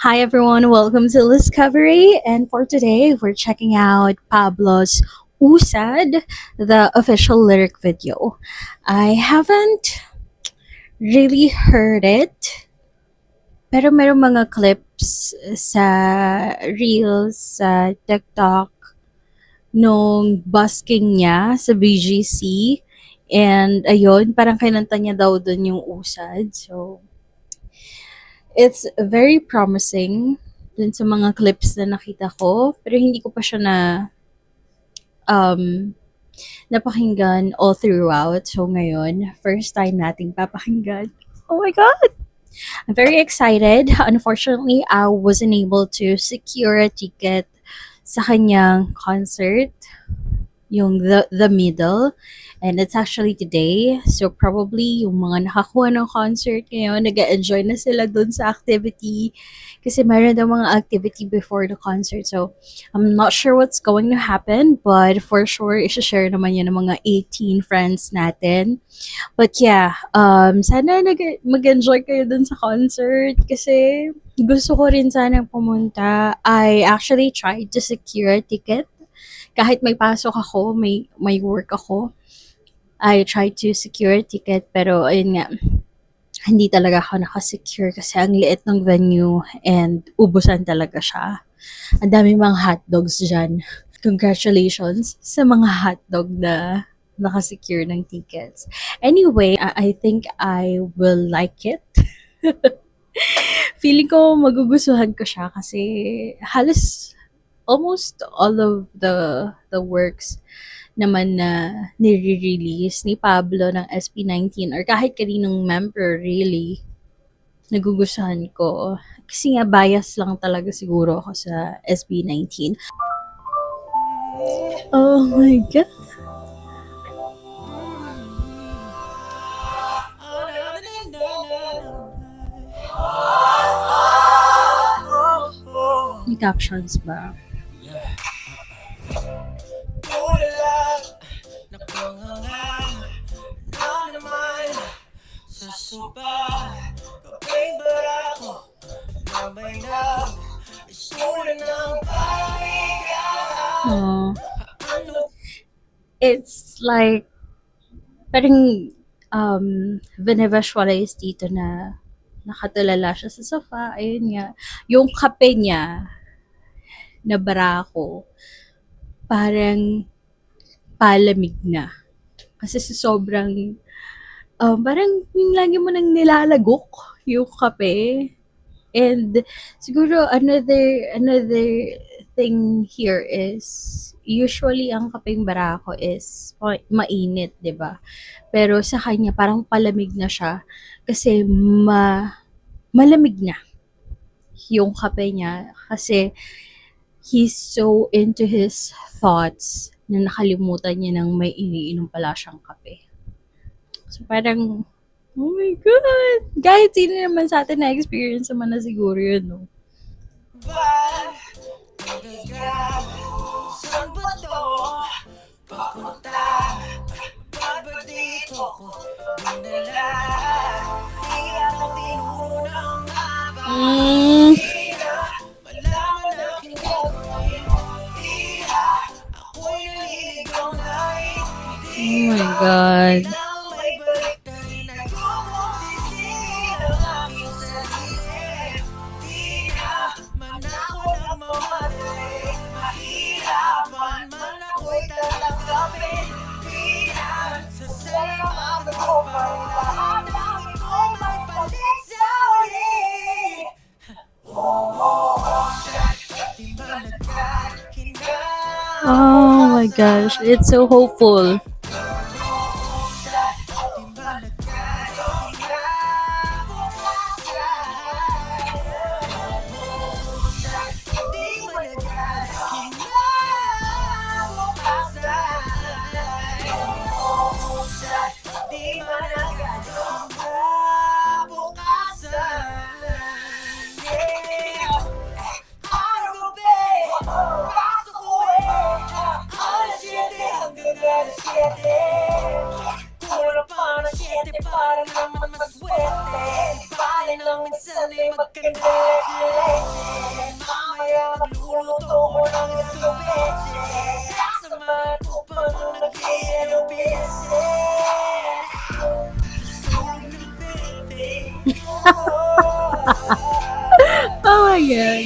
Hi everyone, welcome to Discovery. And for today, we're checking out Pablo's Usad, the official lyric video. I haven't really heard it, pero merong mga clips sa Reels, sa TikTok, nung busking niya sa BGC. And ayun, parang kinanta niya daw dun yung Usad. So, it's very promising dun sa mga clips na nakita ko. Pero hindi ko pa siya um, napakinggan all throughout. So ngayon, first time nating papakinggan. Oh my God! I'm very excited. Unfortunately, I wasn't able to secure a ticket sa kanyang concert, yung the middle, and it's actually today. So probably yung mga nakakuha ng concert ngayon, nag-enjoy na sila dun sa activity kasi meron daw mga activity before the concert. So I'm not sure what's going to happen, but for sure i-share naman yan ng mga 18 friends natin. But yeah, sana mag-enjoy kayo dun sa concert kasi gusto ko rin sana pumunta. I actually tried to secure a ticket kahit may pasok ako, may work ako. I tried to secure a ticket pero ayun nga, hindi talaga ako nakasecure kasi ang liit ng venue and ubusan talaga siya. Ang dami mga hotdogs dyan. Congratulations sa mga hotdog na nakasecure ng tickets. Anyway, I think I will like it. Feeling ko magugustuhan ko siya kasi halos almost all of the works naman na nire-release ni Pablo ng SB19 or kahit kaninong member really nagugustuhan ko. Kasi nga bias lang talaga siguro ako sa SB19. Oh my God. May captions ba? Oh, it's like parang visualize dito na nakatulala siya sa sofa. Ayun nga. Yung kape niya na barako, parang palamig na. Kasi sa sobrang, parang yung lagi mo nang nilalagok yung kape. And siguro another thing here is usually ang kapeng barako is mainit, 'di ba? Pero sa kanya parang palamig na siya kasi malamig na yung kape niya kasi he's so into his thoughts na nakalimutan niya ng may iniinom pala siyang kape. So parang, oh my God! Kahit sino naman sa atin na-experience naman na siguro yun, no? Mm. Oh my God. Oh my gosh, it's so hopeful. God.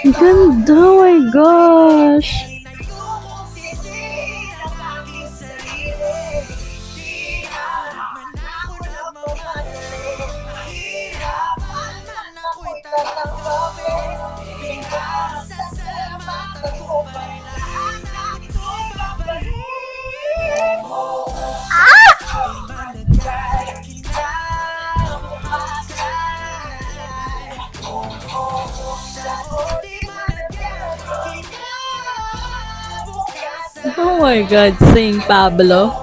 Ang ganda, oh my gosh. Oh my God, sing Pablo.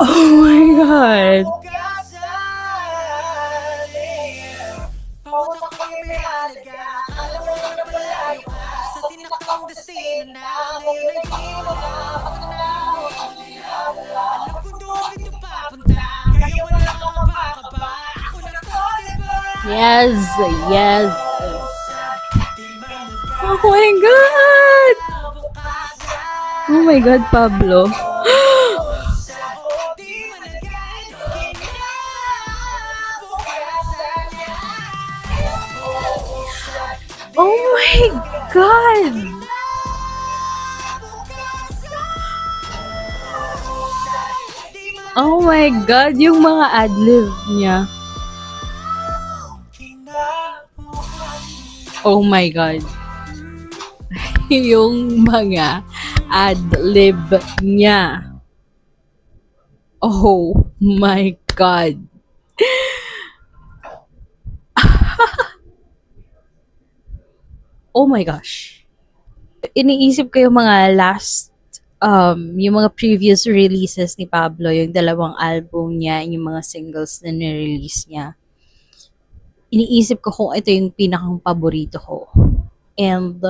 Oh my God. Yes, yes. Oh my God. Oh my God, Pablo. Oh my God. Oh my God, yung mga ad-lib niya. Oh my God. Yung mga ad-lib niya. Oh my God. Oh my gosh. Iniisip ko yung mga yung mga previous releases ni Pablo, yung dalawang album niya, yung mga singles na nirelease niya. Iniisip ko kung ito yung pinakang paborito ko. And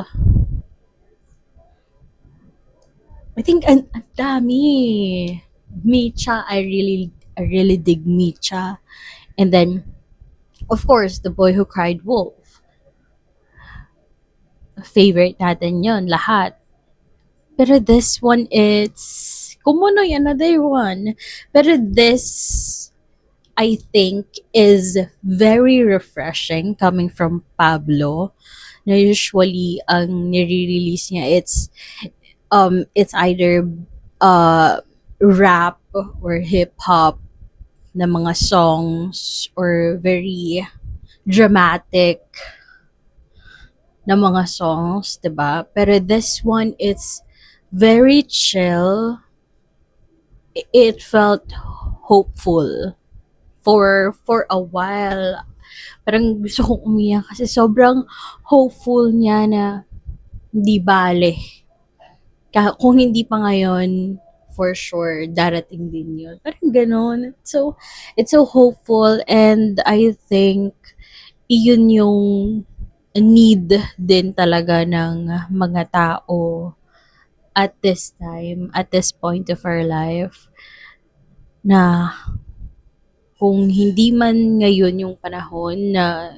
I think ang dami. Micha, I really dig Micha. And then, of course, The Boy Who Cried Wolf. Favorite natin yon lahat. Pero this one, it's kumunoy another one. Pero this, I think, is very refreshing coming from Pablo. Na usually, ang nire-release niya, it's either rap or hip-hop na mga songs or very dramatic na mga songs, 'di ba? Pero this one, it's very chill. It felt hopeful for a while. Parang gusto kong umiyak kasi sobrang hopeful niya na hindi bale. Kung hindi pa ngayon, for sure, darating din yun. Parang ganun. So, it's so hopeful and I think iyon yung need din talaga ng mga tao at this time, at this point of our life, na kung hindi man ngayon yung panahon na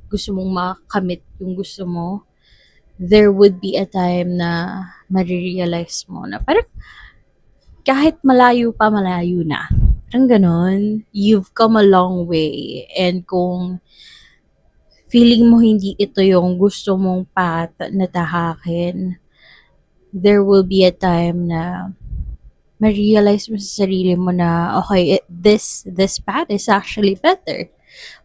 gusto mong makamit yung gusto mo, there would be a time na marirealize mo na parang kahit malayo pa, malayo na. Parang ganon. You've come a long way. And kung feeling mo hindi ito yung gusto mong path na tahakin, there will be a time na ma-realize mo sa sarili mo na, okay, this path is actually better.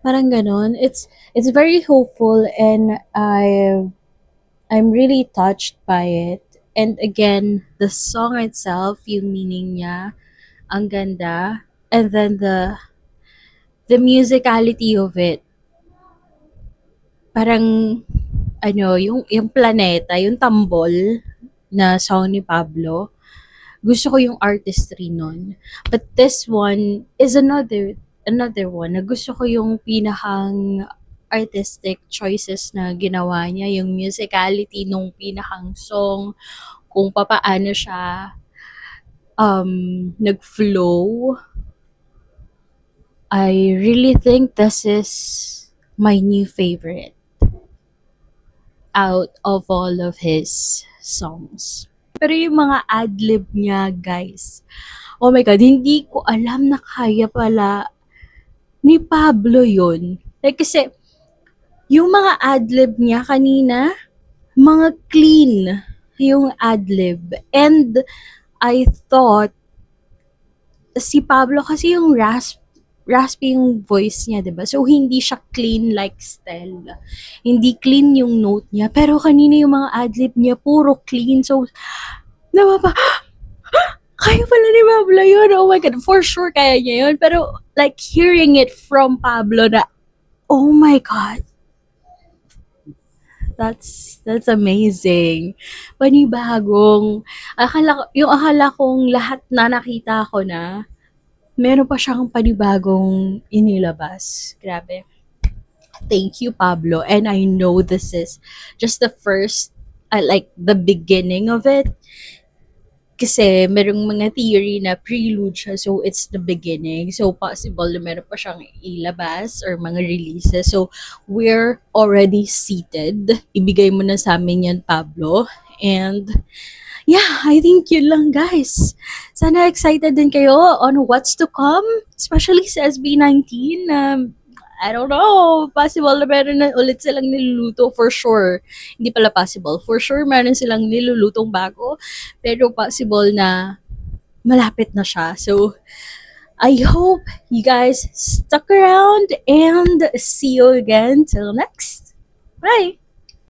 Parang ganon. It's very hopeful and I'm really touched by it. And again, the song itself, yung meaning niya, ang ganda. And then the musicality of it, parang, yung Planeta, yung Tambol na song ni Pablo, gusto ko yung artistry nun. But this one is another one na gusto ko yung pinakang artistic choices na ginawa niya, yung musicality nung pinakang song, kung papaano siya nag-flow. I really think this is my new favorite. out of all of his songs. Pero yung mga adlib niya, guys, oh my God, hindi ko alam na kaya pala ni Pablo yun. Like, kasi, yung mga adlib niya kanina, mga clean yung adlib. And I thought, si Pablo kasi yung raspy yung voice niya, 'di ba? So hindi siya clean like Stella. Hindi clean yung note niya, pero kanina yung mga adlib niya puro clean. So napapa kaya pala ni Pablo yun. Oh my God, for sure kaya niya yun. Pero like hearing it from Pablo na, oh my God, that's amazing. Panibagong, yung akala kong lahat na nakita ko na, meron pa siyang panibagong inilabas. Grabe. Thank you, Pablo. And I know this is just the first, like, the beginning of it. Kasi merong mga theory na prelude siya, so it's the beginning. So possible na meron pa siyang ilabas or mga releases. So we're already seated. Ibigay mo na sa amin yan, Pablo. And yeah, I think yun lang, guys. Sana excited din kayo on what's to come, especially sa SB19. I don't know, possible na meron na ulit silang niluluto for sure. Hindi pala possible. For sure, meron silang nilulutong bago. Pero possible na malapit na siya. So, I hope you guys stuck around and see you again till next. Bye!